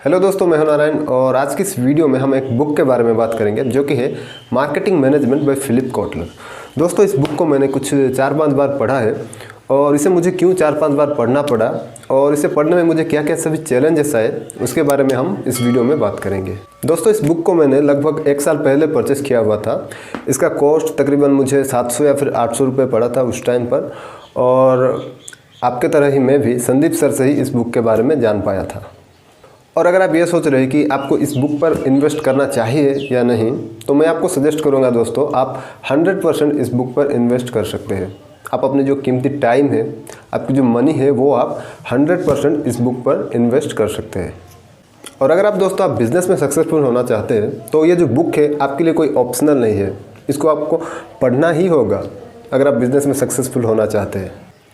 Hello दोस्तों, मैं हूं नारायण और आज की इस वीडियो में हम एक बुक के बारे में बात करेंगे जो कि है marketing management by Philip Kotler. दोस्तों, इस बुक को मैंने कुछ 4-5 बार पढ़ा है और इसे मुझे क्यों 4-5 बार पढ़ना पड़ा और इसे पढ़ने में मुझे क्या क्या सभी चैलेंजेस आए उसके बारे में हम इस वीडियो में बात करेंगे। दोस्तों, इस बुक को मैंने लगभग 1 साल पहले परचेस किया हुआ था। इसका कॉस्ट तकरीबन मुझे 700 या फिर 800 रुपये पड़ा था उस टाइम पर, और आपके तरह ही मैं भी संदीप सर से ही इस बुक के बारे में जान पाया था। और अगर आप ये सोच रहे हैं कि आपको इस बुक पर इन्वेस्ट करना चाहिए या नहीं, तो मैं आपको सजेस्ट करूंगा दोस्तों, आप 100% इस बुक पर इन्वेस्ट कर सकते हैं। आप अपने जो कीमती टाइम है, आपकी जो मनी है, वो आप 100% इस बुक पर इन्वेस्ट कर सकते हैं। और अगर आप दोस्तों आप बिज़नेस में सक्सेसफुल होना चाहते हैं तो ये जो बुक है आपके लिए कोई ऑप्शनल नहीं है, इसको आपको पढ़ना ही होगा अगर आप बिज़नेस में सक्सेसफुल होना चाहते हैं।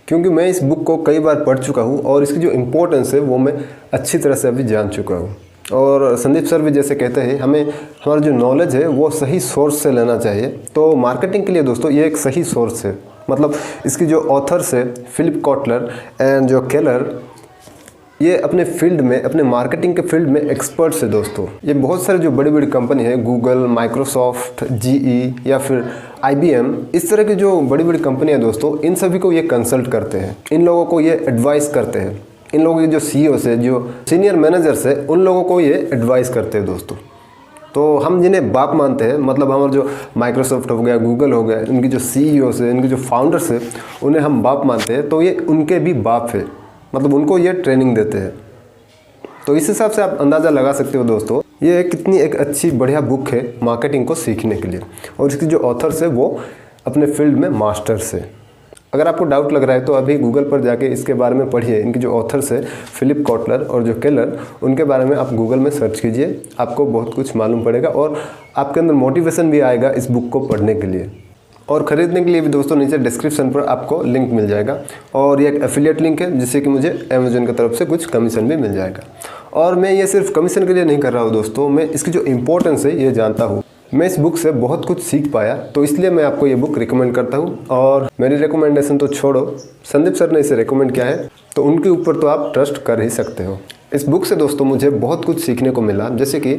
क्योंकि मैं इस बुक को कई बार पढ़ चुका हूँ और इसकी जो इम्पोर्टेंस है वो मैं अच्छी तरह से अभी जान चुका हूँ। और संदीप सर भी जैसे कहते हैं, हमें हमारा जो नॉलेज है वो सही सोर्स से लेना चाहिए। तो मार्केटिंग के लिए दोस्तों ये एक सही सोर्स है। मतलब इसकी जो ऑथर्स है फिलिप कॉटलर एंड जो केलर, ये अपने फील्ड में, अपने मार्केटिंग के फील्ड में एक्सपर्ट्स है दोस्तों। ये बहुत सारे जो बड़ी बड़ी कंपनी है, गूगल, माइक्रोसॉफ्ट, जीई या फिर IBM, इस तरह की जो बड़ी बड़ी कंपनियां दोस्तों, इन सभी को ये कंसल्ट करते हैं, इन लोगों को ये एडवाइस करते हैं। इन लोगों के जो CEOs है, जो सीनियर मैनेजर्स है, उन लोगों को ये एडवाइस करते हैं दोस्तों। तो हम जिन्हें बाप मानते हैं, मतलब हमारा जो माइक्रोसॉफ्ट हो गया, गूगल हो गया, इनकी जो CEOs है, इनके जो फाउंडर्स है, उन्हें हम बाप मानते हैं, तो ये उनके भी बाप है, मतलब उनको ये ट्रेनिंग देते हैं। तो इस हिसाब से आप अंदाज़ा लगा सकते हो दोस्तों, ये कितनी एक अच्छी बढ़िया बुक है मार्केटिंग को सीखने के लिए। और इसकी जो ऑथर्स है वो अपने फील्ड में मास्टर्स है। अगर आपको डाउट लग रहा है तो अभी गूगल पर जाके इसके बारे में पढ़िए। इनकी जो ऑथर्स है फिलिप कॉटलर और जो केलर, उनके बारे में आप गूगल में सर्च कीजिए, आपको बहुत कुछ मालूम पड़ेगा और आपके अंदर मोटिवेशन भी आएगा इस बुक को पढ़ने के लिए। और ख़रीदने के लिए भी दोस्तों नीचे डिस्क्रिप्शन पर आपको लिंक मिल जाएगा, और ये एक एफिलिएट लिंक है जिससे कि मुझे अमेज़न की तरफ से कुछ कमीशन भी मिल जाएगा। और मैं ये सिर्फ कमीशन के लिए नहीं कर रहा हूँ दोस्तों, मैं इसकी जो इम्पोर्टेंस है ये जानता हूँ। मैं इस बुक से बहुत कुछ सीख पाया, तो इसलिए मैं आपको ये बुक रिकमेंड करता हूँ। और मेरी रिकमेंडेशन तो छोड़ो, संदीप सर ने इसे रिकमेंड किया है तो उनके ऊपर तो आप ट्रस्ट कर ही सकते हो। इस बुक से दोस्तों मुझे बहुत कुछ सीखने को मिला। जैसे कि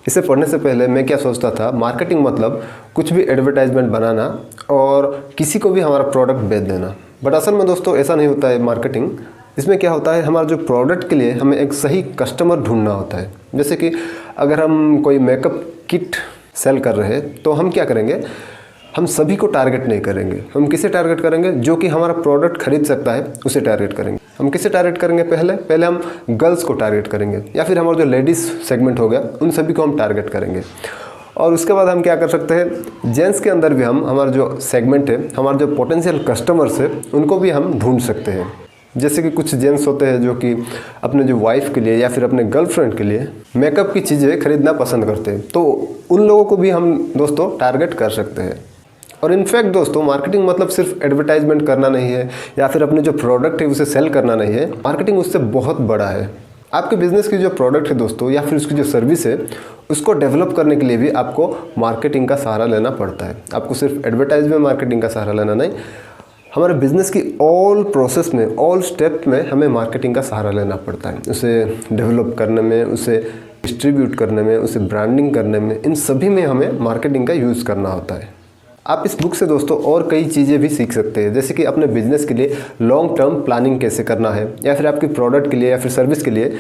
इसे पढ़ने से पहले मैं क्या सोचता था, मार्केटिंग मतलब कुछ भी एडवर्टाइजमेंट बनाना और किसी को भी हमारा प्रोडक्ट बेच देना। बट असल में दोस्तों ऐसा नहीं होता है मार्केटिंग। इसमें क्या होता है, हमारा जो प्रोडक्ट के लिए हमें एक सही कस्टमर ढूंढना होता है। जैसे कि अगर हम कोई मेकअप किट सेल कर रहे हैं तो हम क्या करेंगे, हम सभी को टारगेट नहीं करेंगे। हम किसे टारगेट करेंगे, जो कि हमारा प्रोडक्ट खरीद सकता है उसे टारगेट करेंगे। हम किसे टारगेट करेंगे, पहले हम गर्ल्स को टारगेट करेंगे, या फिर हमारा जो लेडीज़ सेगमेंट हो गया उन सभी को हम टारगेट करेंगे। और उसके बाद हम क्या कर सकते हैं, जेंट्स के अंदर भी हम हमारा जो सेगमेंट है, हमारे जो पोटेंशियल कस्टमर्स है, उनको भी हम ढूंढ सकते हैं। जैसे कि कुछ जेंट्स होते हैं जो कि अपने जो वाइफ के लिए या फिर अपने गर्लफ्रेंड के लिए मेकअप की चीज़ें खरीदना पसंद करते हैं, तो उन लोगों को भी हम दोस्तों टारगेट कर सकते हैं। और इनफैक्ट दोस्तों, मार्केटिंग मतलब सिर्फ एडवर्टाइजमेंट करना नहीं है या फिर अपने जो प्रोडक्ट है उसे सेल करना नहीं है। मार्केटिंग उससे बहुत बड़ा है। आपके बिजनेस की जो प्रोडक्ट है दोस्तों, या फिर उसकी जो सर्विस है, उसको डेवलप करने के लिए भी आपको मार्केटिंग का सहारा लेना पड़ता है। आपको सिर्फ एडवर्टाइजमेंट मार्केटिंग का सहारा लेना नहीं, हमारे बिज़नेस की ऑल प्रोसेस में, ऑल स्टेप में हमें मार्केटिंग का सहारा लेना पड़ता है। उसे डेवलप करने में, उसे डिस्ट्रीब्यूट करने में, उसे ब्रांडिंग करने में, इन सभी में हमें मार्केटिंग का यूज़ करना होता है। आप इस बुक से दोस्तों और कई चीज़ें भी सीख सकते हैं, जैसे कि अपने बिजनेस के लिए लॉन्ग टर्म प्लानिंग कैसे करना है, या फिर आपकी प्रोडक्ट के लिए या फिर सर्विस के लिए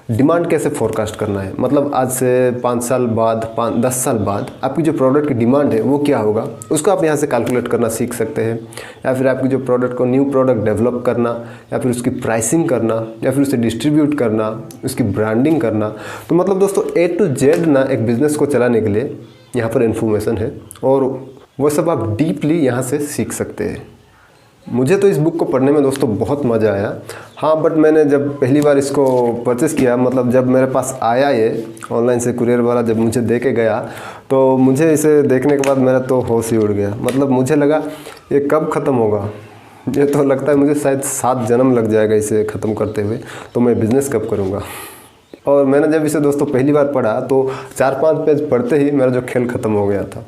डिमांड कैसे फोरकास्ट करना है। मतलब आज से 5 साल बाद, 10 साल बाद आपकी जो प्रोडक्ट की डिमांड है वो क्या होगा, उसको आप यहाँ से कैलकुलेट करना सीख सकते हैं। या फिर आपकी जो प्रोडक्ट को, न्यू प्रोडक्ट डेवलप करना, या फिर उसकी प्राइसिंग करना, या फिर उसे डिस्ट्रीब्यूट करना, उसकी ब्रांडिंग करना। तो मतलब दोस्तों A to Z ना एक बिज़नेस को चलाने के लिए यहाँ पर इन्फॉर्मेशन है, और वो सब आप डीपली यहाँ से सीख सकते हैं। मुझे तो इस बुक को पढ़ने में दोस्तों बहुत मज़ा आया। हाँ, बट मैंने जब पहली बार इसको परचेस किया, मतलब जब मेरे पास आया ये ऑनलाइन से, कुरियर वाला जब मुझे दे के गया, तो मुझे इसे देखने के बाद मेरा तो होश ही उड़ गया। मतलब मुझे लगा ये कब ख़त्म होगा। ये तो लगता है मुझे शायद 7 जन्म लग जाएगा इसे ख़त्म करते हुए, तो मैं बिज़नेस कब करूँगा। और मैंने जब इसे दोस्तों पहली बार पढ़ा तो 4-5 पेज पढ़ते ही मेरा जो खेल ख़त्म हो गया था।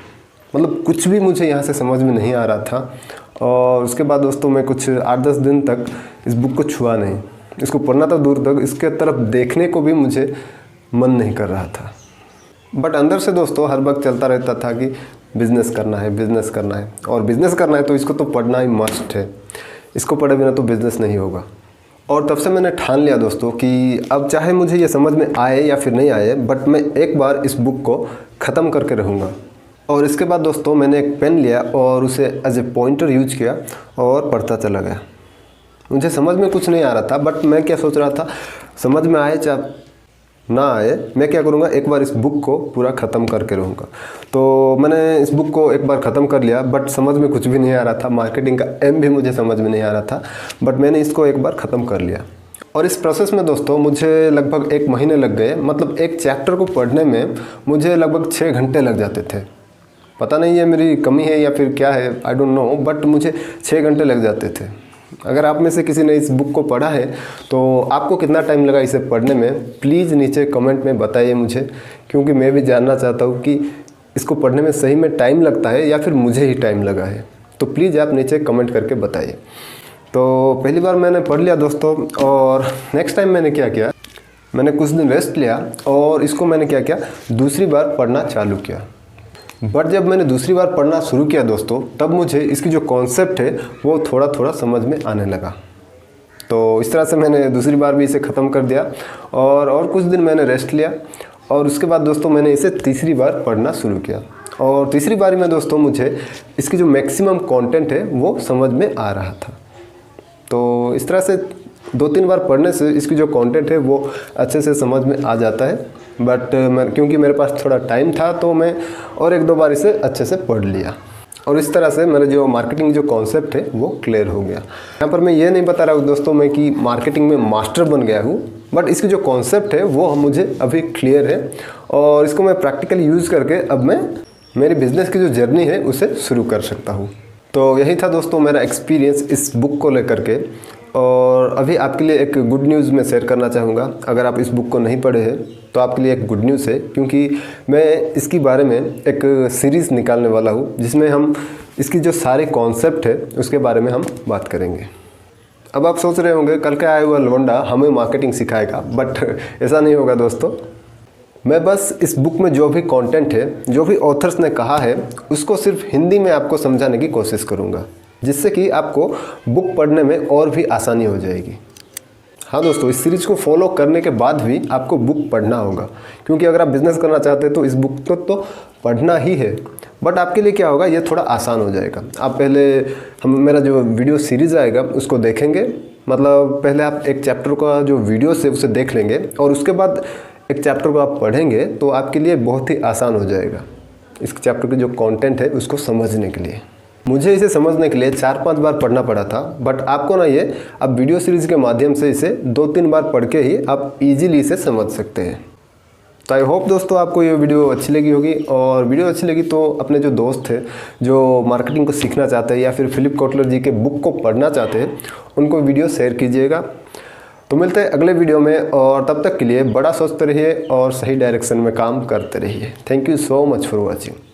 मतलब कुछ भी मुझे यहाँ से समझ में नहीं आ रहा था। और उसके बाद दोस्तों मैं कुछ 8-10 दिन तक इस बुक को छुआ नहीं। इसको पढ़ना तो दूर तक, इसके तरफ देखने को भी मुझे मन नहीं कर रहा था। बट अंदर से दोस्तों हर वक्त चलता रहता था कि बिज़नेस करना है, बिज़नेस करना है, और बिज़नेस करना है तो इसको तो पढ़ना ही मस्ट है, इसको पढ़े बिना तो बिज़नेस नहीं होगा। और तब से मैंने ठान लिया दोस्तों कि अब चाहे मुझे ये समझ में आए या फिर नहीं आए, बट मैं एक बार इस बुक को ख़त्म करके रहूँगा। और इसके बाद दोस्तों मैंने एक पेन लिया और उसे एज ए पॉइंटर यूज किया और पढ़ता चला गया। मुझे समझ में कुछ नहीं आ रहा था, बट मैं क्या सोच रहा था, समझ में आए चाहे ना आए, मैं क्या करूँगा, एक बार इस बुक को पूरा ख़त्म करके रहूँगा। तो मैंने इस बुक को एक बार ख़त्म कर लिया, बट समझ में कुछ भी नहीं आ रहा था, मार्केटिंग का एम भी मुझे समझ में नहीं आ रहा था, बट मैंने इसको एक बार ख़त्म कर लिया। और इस प्रोसेस में दोस्तों मुझे लगभग 1 महीने लग गए। मतलब एक चैप्टर को पढ़ने में मुझे लगभग 6 घंटे लग जाते थे। पता नहीं ये मेरी कमी है या फिर क्या है, आई डोंट नो, बट मुझे 6 घंटे लग जाते थे। अगर आप में से किसी ने इस बुक को पढ़ा है तो आपको कितना टाइम लगा इसे पढ़ने में, प्लीज़ नीचे कमेंट में बताइए मुझे, क्योंकि मैं भी जानना चाहता हूँ कि इसको पढ़ने में सही में टाइम लगता है या फिर मुझे ही टाइम लगा है। तो प्लीज़ आप नीचे कमेंट करके बताइए। तो पहली बार मैंने पढ़ लिया दोस्तों, और नेक्स्ट टाइम मैंने क्या किया, मैंने कुछ दिन रेस्ट लिया और इसको मैंने क्या किया, दूसरी बार पढ़ना चालू किया। बट जब मैंने दूसरी बार पढ़ना शुरू किया दोस्तों, तब मुझे इसकी जो कॉन्सेप्ट है वो थोड़ा थोड़ा समझ में आने लगा। तो इस तरह से मैंने दूसरी बार भी इसे ख़त्म कर दिया और कुछ दिन मैंने रेस्ट लिया, और उसके बाद दोस्तों मैंने इसे तीसरी बार पढ़ना शुरू किया। और तीसरी बारी में दोस्तों मुझे इसकी जो मैक्सिमम कंटेंट है वो समझ में आ रहा था। तो इस तरह से 2-3 बार पढ़ने से इसकी जो कंटेंट है वो अच्छे से समझ में आ जाता है। बट क्योंकि मेरे पास थोड़ा टाइम था तो मैं और 1-2 बार इसे अच्छे से पढ़ लिया, और इस तरह से मेरा जो मार्केटिंग जो कॉन्सेप्ट है वो क्लियर हो गया। यहाँ पर मैं ये नहीं बता रहा हूँ दोस्तों मैं कि मार्केटिंग में मास्टर बन गया हूँ, बट इसकी जो कॉन्सेप्ट है वो मुझे अभी क्लियर है, और इसको मैं प्रैक्टिकली यूज़ करके अब मैं मेरी बिज़नेस की जो जर्नी है उसे शुरू कर सकता हूँ। तो यही था दोस्तों मेरा एक्सपीरियंस इस बुक को लेकर के। और अभी आपके लिए एक गुड न्यूज़ मैं शेयर करना चाहूँगा। अगर आप इस बुक को नहीं पढ़े हैं तो आपके लिए एक गुड न्यूज़ है, क्योंकि मैं इसके बारे में एक सीरीज़ निकालने वाला हूँ जिसमें हम इसकी जो सारे कॉन्सेप्ट है उसके बारे में हम बात करेंगे। अब आप सोच रहे होंगे कल का आया हुआ लवंडा हमें मार्केटिंग सिखाएगा, बट ऐसा नहीं होगा दोस्तों। मैं बस इस बुक में जो भी कंटेंट है, जो भी ऑथर्स ने कहा है, उसको सिर्फ हिंदी में आपको समझाने की कोशिश करूँगा, जिससे कि आपको बुक पढ़ने में और भी आसानी हो जाएगी। हाँ दोस्तों, इस सीरीज़ को फॉलो करने के बाद भी आपको बुक पढ़ना होगा, क्योंकि अगर आप बिज़नेस करना चाहते हैं तो इस बुक को तो पढ़ना ही है। बट आपके लिए क्या होगा, ये थोड़ा आसान हो जाएगा। आप पहले मेरा जो वीडियो सीरीज़ आएगा उसको देखेंगे, मतलब पहले आप एक चैप्टर का जो वीडियो से उसे देख लेंगे और उसके बाद एक चैप्टर को आप पढ़ेंगे, तो आपके लिए बहुत ही आसान हो जाएगा इस चैप्टर के जो कंटेंट है उसको समझने के लिए। मुझे इसे समझने के लिए 4-5 बार पढ़ना पड़ा था, बट आपको ना ये अब वीडियो सीरीज़ के माध्यम से इसे 2-3 बार पढ़ के ही आप इजीली इसे समझ सकते हैं। तो आई होप दोस्तों आपको ये वीडियो अच्छी लगी होगी, और वीडियो अच्छी लगी तो अपने जो दोस्त हैं जो मार्केटिंग को सीखना चाहते हैं या फिर फिलिप कोटलर जी के बुक को पढ़ना चाहते हैं, उनको वीडियो शेयर कीजिएगा। तो मिलते हैं अगले वीडियो में, और तब तक के लिए बड़ा सोचते रहिए और सही डायरेक्शन में काम करते रहिए। Thank you so much for watching.